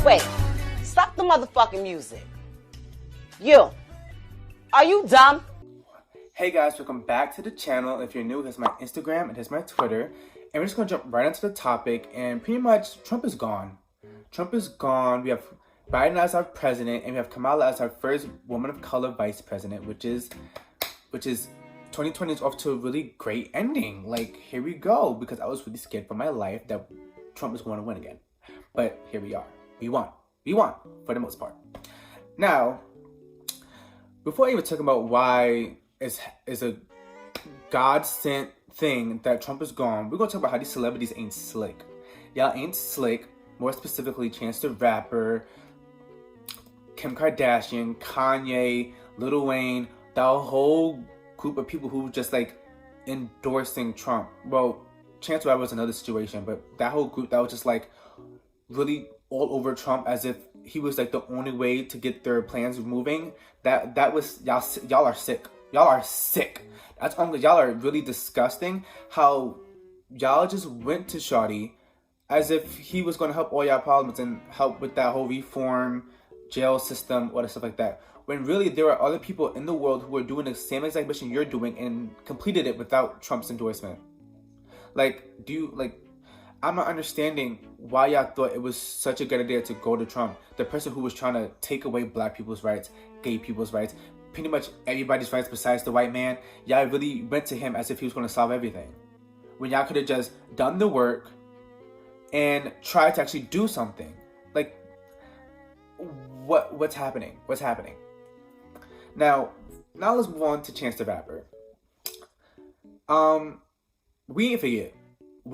Wait, stop the motherfucking music. You, are you dumb? Hey guys, welcome back to the channel. If you're new, here's my Instagram and here's my Twitter. And we're just gonna jump right into the topic. And pretty much, Trump is gone. Trump is gone. We have Biden as our president, and we have Kamala as our first woman of color vice president, which is 2020 is off to a really great ending. Like, here we go, because I was really scared for my life that Trump was going to win again. But here we are. We won for the most part. Now, before I even talk about why is a God-sent thing that Trump is gone, we're gonna talk about how these celebrities ain't slick. Y'all ain't slick. More specifically, Chance the Rapper, Kim Kardashian, Kanye, Lil Wayne, that whole group of people who just like endorsing Trump. Well, Chance the Rapper was another situation, but that whole group that was just like really all over Trump as if he was like the only way to get their plans moving. That was y'all are sick. Y'all are sick. That's y'all are really disgusting. How y'all just went to Shawty as if he was going to help all y'all problems and help with that whole reform, jail system, all that stuff like that. When really there are other people in the world who are doing the same exact mission you're doing and completed it without Trump's endorsement. Like, I'm not understanding why y'all thought it was such a good idea to go to Trump, the person who was trying to take away black people's rights, gay people's rights, pretty much everybody's rights besides the white man. Y'all really went to him as if he was going to solve everything, when y'all could have just done the work and tried to actually do something. Like, what's happening? What's happening? Now let's move on to Chance the Rapper. We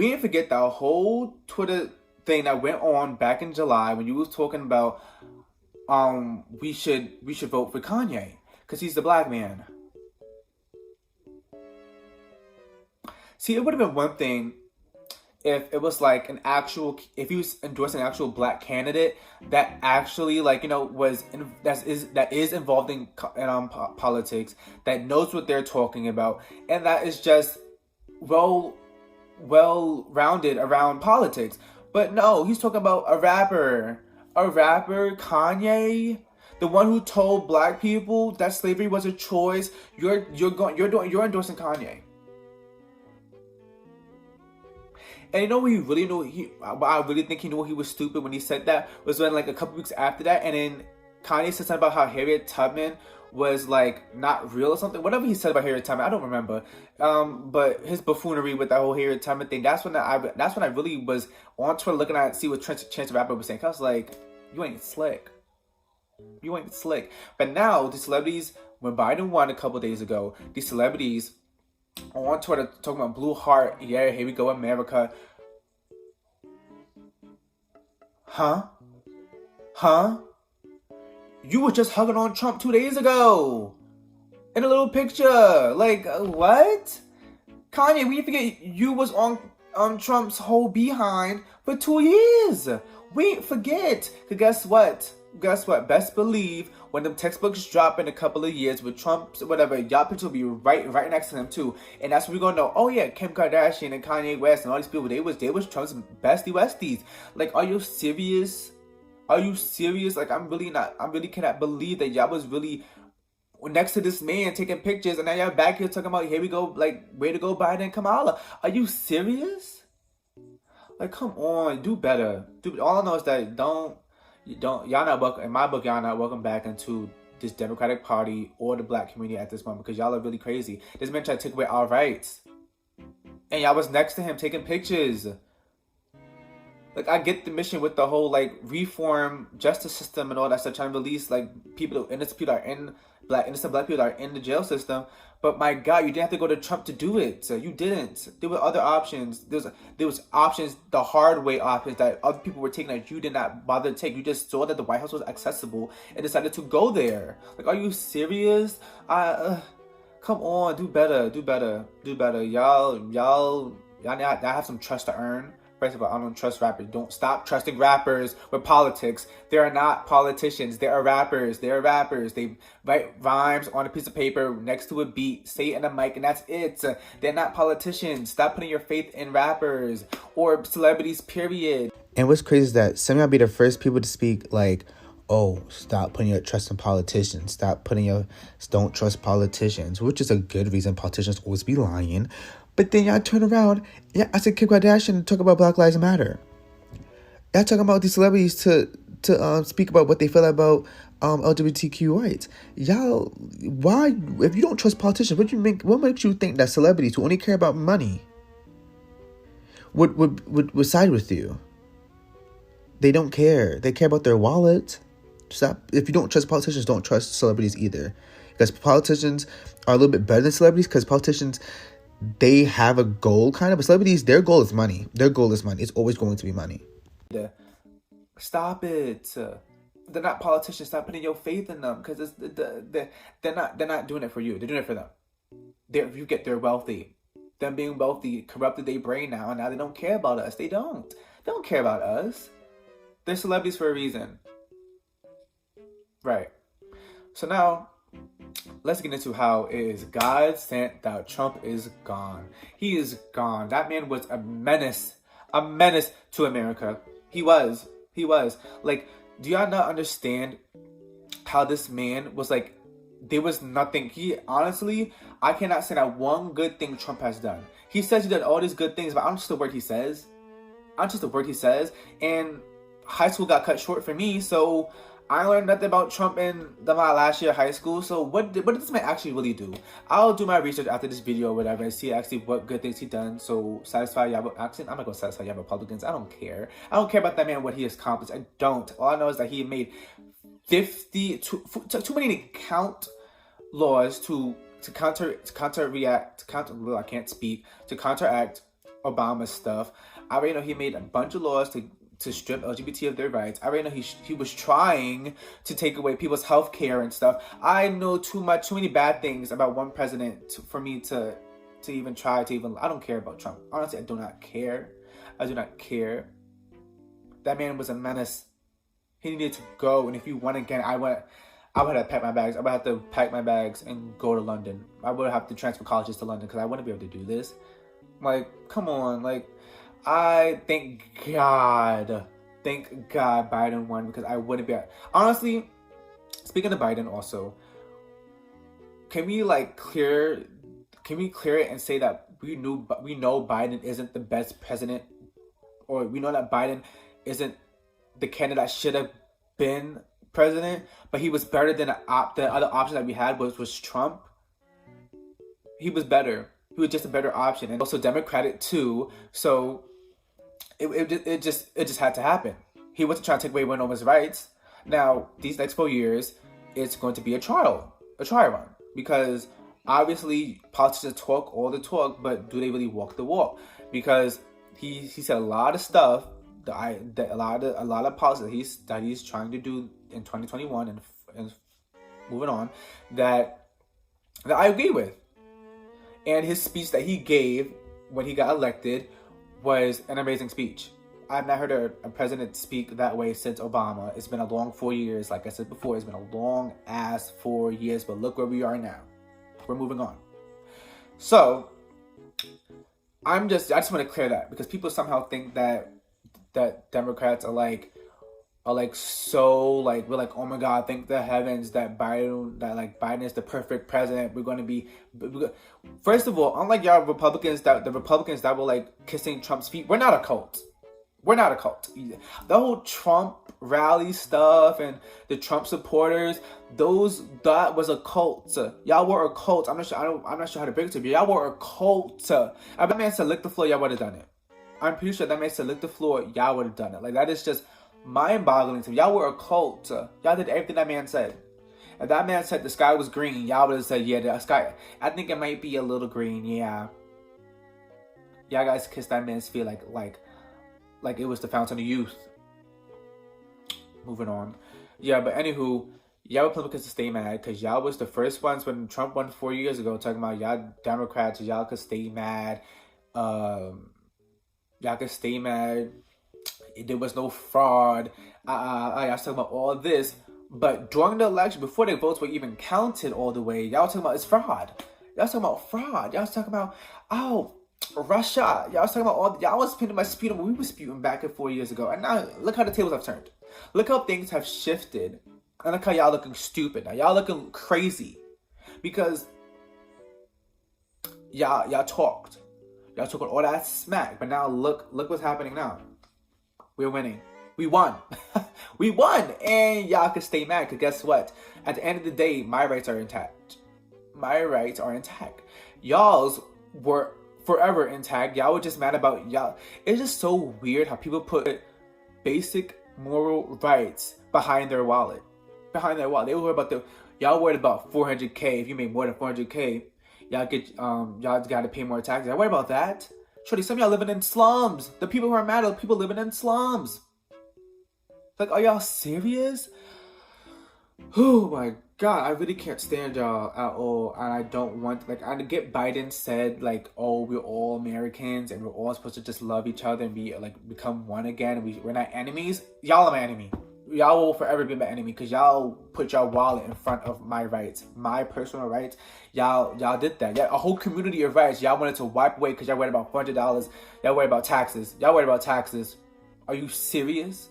didn't forget that whole Twitter thing that went on back in July when you was talking about we should vote for Kanye because he's the black man. See, it would have been one thing if it was like if he was endorsing an actual black candidate that actually, like, you know, that is involved in politics, that knows what they're talking about, and that is just well-rounded around politics. But no, he's talking about a rapper, Kanye, the one who told black people that slavery was a choice. You're endorsing Kanye. And you know what he really knew? I really think he knew he was stupid when he said that was when, like, a couple weeks after that, and then Kanye said something about how Harriet Tubman was like not real or something. Whatever he said about Harriet Tubman, I don't remember. But his buffoonery with that whole Harriet Tubman thing, that's when I really was on Twitter looking at see what Chance the Rapper was saying. I was like, you ain't slick. You ain't slick. But now the celebrities, when Biden won a couple days ago, these celebrities on Twitter talking about Blue Heart, yeah, here we go, America. Huh? You were just hugging on Trump 2 days ago in a little picture. Like, what? Kanye, we forget you was on Trump's whole behind for 2 years. We ain't forget. Cause guess what? Best believe when them textbooks drop in a couple of years with Trump's whatever, y'all picture will be right next to him too. And that's when we're gonna know, oh yeah, Kim Kardashian and Kanye West and all these people, they was Trump's bestie Westies. Like, are you serious? Are you serious? Like, I really cannot believe that y'all was really next to this man taking pictures, and now y'all back here talking about, here we go, like, way to go Biden and Kamala. Are you serious? Like, come on, do better. All I know is that y'all not welcome, in my book, y'all not welcome back into this Democratic Party or the black community at this moment, because y'all are really crazy. This man tried to take away our rights, and y'all was next to him taking pictures. Like, I get the mission with the whole, like, reform justice system and all that stuff, trying to release, like, innocent black people are in the jail system. But my God, you didn't have to go to Trump to do it. So you didn't. There were other options. There was options, the hard way options that other people were taking that you did not bother to take. You just saw that the White House was accessible and decided to go there. Like, are you serious? Come on, do better. Y'all have some trust to earn. First of all, I don't trust rappers. Don't stop trusting rappers with politics. They are not politicians. They are rappers. They write rhymes on a piece of paper next to a beat, say it in a mic, and that's it. They're not politicians. Stop putting your faith in rappers or celebrities, period. And what's crazy is that some of y'all be the first people to speak like, oh, stop putting your trust in politicians. Don't trust politicians, which is a good reason. Politicians always be lying. But then y'all turn around, yeah, I said Kim Kardashian and talk about Black Lives Matter. Y'all talking about these celebrities to speak about what they feel about LGBTQ rights. Y'all, why, if you don't trust politicians, what makes you think that celebrities who only care about money would side with you? They don't care. They care about their wallet. Stop. If you don't trust politicians, don't trust celebrities either. Because politicians are a little bit better than celebrities, because politicians, they have a goal kind of. But celebrities, their goal is money. Their goal is money. It's always going to be money. Stop it. They're not politicians. Stop putting your faith in them, because they're not doing it for you. They're doing it for them. They're wealthy. Them being wealthy corrupted their brain now, and now they don't care about us. They don't care about us. They're celebrities for a reason. Right. So now, let's get into how it is God sent that Trump is gone. He is gone. That man was a menace to America. He was. Like, do y'all not understand how this man was like, there was nothing. Honestly, I cannot say that one good thing Trump has done. He says he did all these good things, but I'm just the word he says. And high school got cut short for me, so I learned nothing about Trump in my last year of high school. So what did this man actually really do? I'll do my research after this video or whatever and see actually what good things he done. So satisfy y'all. Actually, I'm not gonna satisfy y'all Republicans. I don't care. I don't care about that man, what he accomplished. I don't. All I know is that he made 50 too many to count laws to counteract Obama's stuff. I already know he made a bunch of laws to strip LGBT of their rights. I already know he was trying to take away people's health care and stuff. I know too many bad things about one president for me to even try to even. I don't care about Trump. Honestly, I do not care. That man was a menace. He needed to go. And if he won again, I would have packed my bags. I would have to pack my bags and go to London. I would have to transfer colleges to London because I wouldn't be able to do this. Like, come on, like. I thank God Biden won, because I wouldn't be. Honestly, speaking of Biden, also, can we clear it and say that we know Biden isn't the best president, or we know that Biden isn't the candidate that should have been president, but he was better than the other option that we had was Trump. He was better. He was just a better option, and also Democratic too. So it just had to happen. He wasn't trying to take away women's rights. Now these next 4 years, it's going to be a trial run, because obviously politicians talk all the talk, but do they really walk the walk? Because he said a lot of stuff a lot of policies that he's trying to do in 2021 and moving on that I agree with. And his speech that he gave when he got elected was an amazing speech. I've not heard a president speak that way since Obama. It's been a long 4 years. Like I said before, it's been a long ass 4 years. But look where we are now. We're moving on. So I just want to clear that, because people somehow think that Democrats are so we're like, oh my God, thank the heavens that Biden is the perfect president. We're going to be, first of all, unlike y'all Republicans, the Republicans that were like kissing Trump's feet, we're not a cult. The whole Trump rally stuff and the Trump supporters, that was a cult. Y'all were a cult. I'm not sure how to break it to you. Y'all were a cult. If that man said lick the floor, y'all would have done it. I'm pretty sure that man said lick the floor, y'all would have done it. Like, that is just mind-boggling to me. Y'all were a cult. Y'all did everything that man said. If that man said the sky was green, y'all would have said, yeah, the sky, I think it might be a little green, yeah. Y'all guys kissed that man's feet like it was the fountain of youth. Moving on. Yeah, but anywho, y'all Republicans to stay mad, because y'all was the first ones when Trump won 4 years ago talking about y'all Democrats, y'all could stay mad. Y'all could stay mad. There was no fraud. I was talking about all this, but during the election, before the votes were even counted all the way, y'all talking about it's fraud. Y'all talking about fraud. Y'all talking about, oh, Russia, y'all was talking about y'all was spitting my sputum when we were spewing back and 4 years ago. And now, look how the tables have turned. Look how things have shifted. And look how y'all looking stupid now. Y'all looking crazy. Because y'all talked. Y'all took all that smack. But now look what's happening now. We're winning. We won. We won. And y'all can stay mad. Because guess what? At the end of the day, my rights are intact. My rights are intact. Y'all's were forever intact. Y'all were just mad about y'all. It's just so weird how people put basic moral rights behind their wallet. Behind their wallet. They were about y'all worried about 400K. If you make more than 400K, y'all gotta pay more taxes. Y'all worried about that? Shorty, some of y'all living in slums. The people who are mad are the people living in slums. Like, are y'all serious? Oh my God, I really can't stand y'all at all. And I don't want, like, I get Biden said, like, oh, we're all Americans and we're all supposed to just love each other and be, like, become one again. We're not enemies. Y'all are my enemy. Y'all will forever be my enemy because y'all put y'all wallet in front of my rights, my personal rights. Y'all did that. Yeah, a whole community of rights y'all wanted to wipe away because y'all worried about $400. Y'all worried about taxes. Y'all worried about taxes. Are you serious?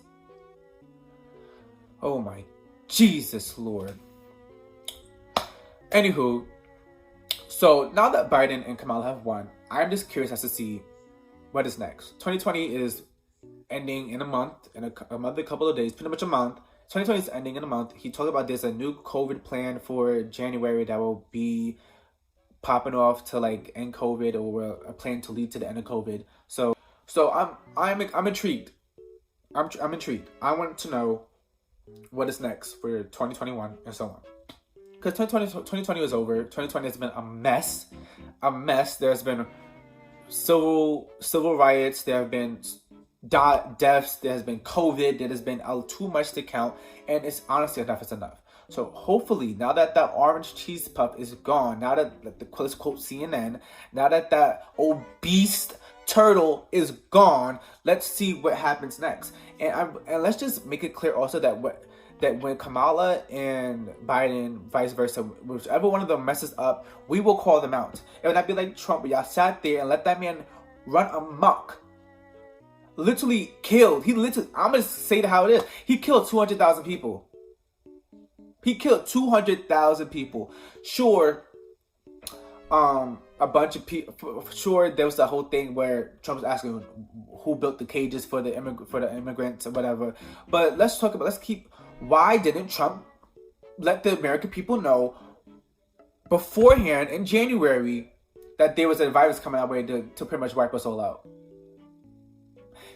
Oh my Jesus Lord. Anywho, so now that Biden and Kamala have won, I'm just curious as to see what is next. 2020 is ending in a month, in a couple of days, pretty much a month. 2020 is ending in a month. He talked about there's a new COVID plan for January that will be popping off to like end COVID, or a plan to lead to the end of COVID. So I'm intrigued. I'm intrigued. I want to know what is next for 2021 and so on. Because 2020 was over. 2020 has been a mess. A mess. There's been civil riots. There have been deaths. There has been COVID. There has been too much to count. And it's honestly enough is enough. So hopefully, now that that orange cheese puff is gone, now that, let's quote CNN, now that that obese turtle is gone, let's see what happens next. And let's just make it clear also that when Kamala and Biden, vice versa, whichever one of them messes up, we will call them out. It would not be like Trump, where y'all sat there and let that man run amok. Literally killed. I'm going to say it how it is. He killed 200,000 people. He killed 200,000 people. Sure, a bunch of people. Sure, there was the whole thing where Trump was asking who built the cages for the immigrants or whatever. But why didn't Trump let the American people know beforehand in January that there was a virus coming our way to pretty much wipe us all out?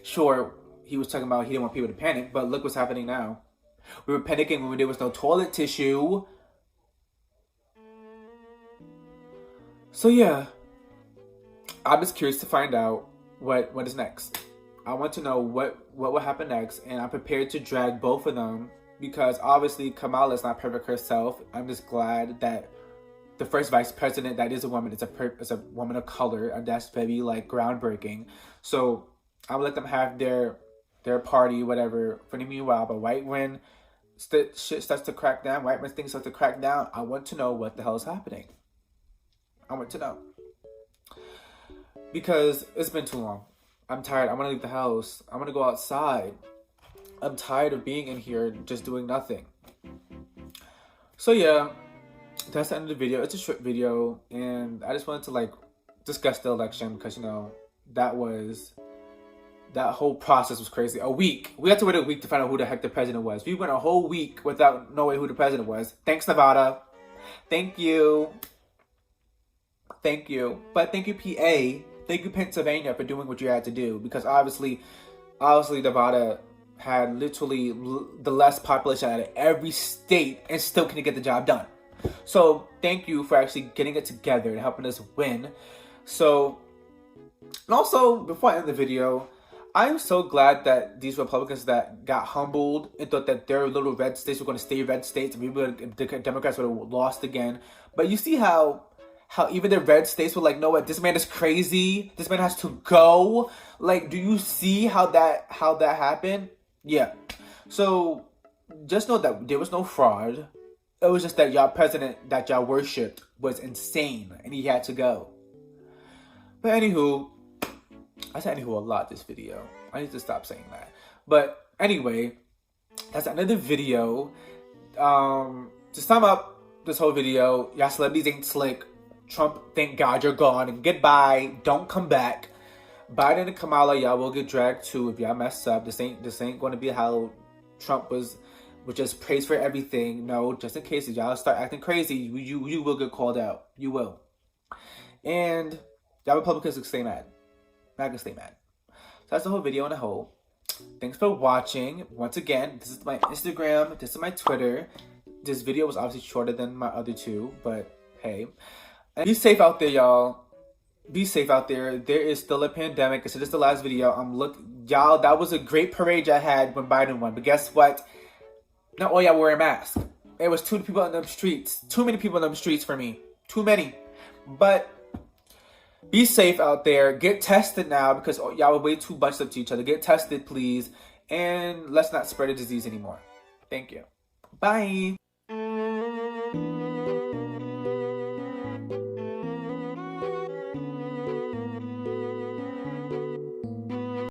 Sure, he was talking about he didn't want people to panic, but look what's happening now. We were panicking when there was no toilet tissue. So yeah, I'm just curious to find out what is next. I want to know what will happen next, and I'm prepared to drag both of them because obviously Kamala is not perfect herself. I'm just glad that the first vice president that is a woman is a woman of color, and that's very like groundbreaking. So I'll let them have their party, whatever. For the meanwhile, but when shit starts to crack down, when things start to crack down, I want to know what the hell is happening. I want to know. Because it's been too long. I'm tired. I want to leave the house. I want to go outside. I'm tired of being in here just doing nothing. So yeah, that's the end of the video. It's a short video, and I just wanted to like discuss the election because that whole process was crazy. A week. We had to wait a week to find out who the heck the president was. We went a whole week without knowing who the president was. Thanks, Nevada. Thank you. Thank you. But thank you, PA. Thank you, Pennsylvania, for doing what you had to do. Because obviously Nevada had literally the less population out of every state and still couldn't get the job done. So thank you for actually getting it together and helping us win. So, and also, before I end the video, I'm so glad that these Republicans that got humbled and thought that their little red states were going to stay red states and the Democrats would have lost again. But you see how even the red states were like, no, what, this man is crazy. This man has to go. Like, do you see how that happened? Yeah. So just know that there was no fraud. It was just that y'all president that y'all worshipped was insane and he had to go. But anywho, I said anywho a lot this video. I need to stop saying that. But anyway, that's another video. To sum up this whole video, y'all celebrities ain't slick. Trump, thank God you're gone. And goodbye. Don't come back. Biden and Kamala, y'all will get dragged too if y'all mess up. This ain't going to be how Trump was just praised for everything. No, just in case if y'all start acting crazy, you will get called out. You will. And y'all Republicans can stay mad. Not gonna stay mad. So that's the whole video in a whole. Thanks for watching. Once again, this is my Instagram. This is my Twitter. This video was obviously shorter than my other two, but hey. And be safe out there, y'all. Be safe out there. There is still a pandemic. So this is the last video. Y'all, that was a great parade I had when Biden won. But guess what? Not all y'all wearing masks. It was too many people in them streets. Too many people in them streets for me. Too many. But be safe out there. Get tested now because y'all are way too bunched up to each other. Get tested, please. And let's not spread the disease anymore. Thank you. Bye.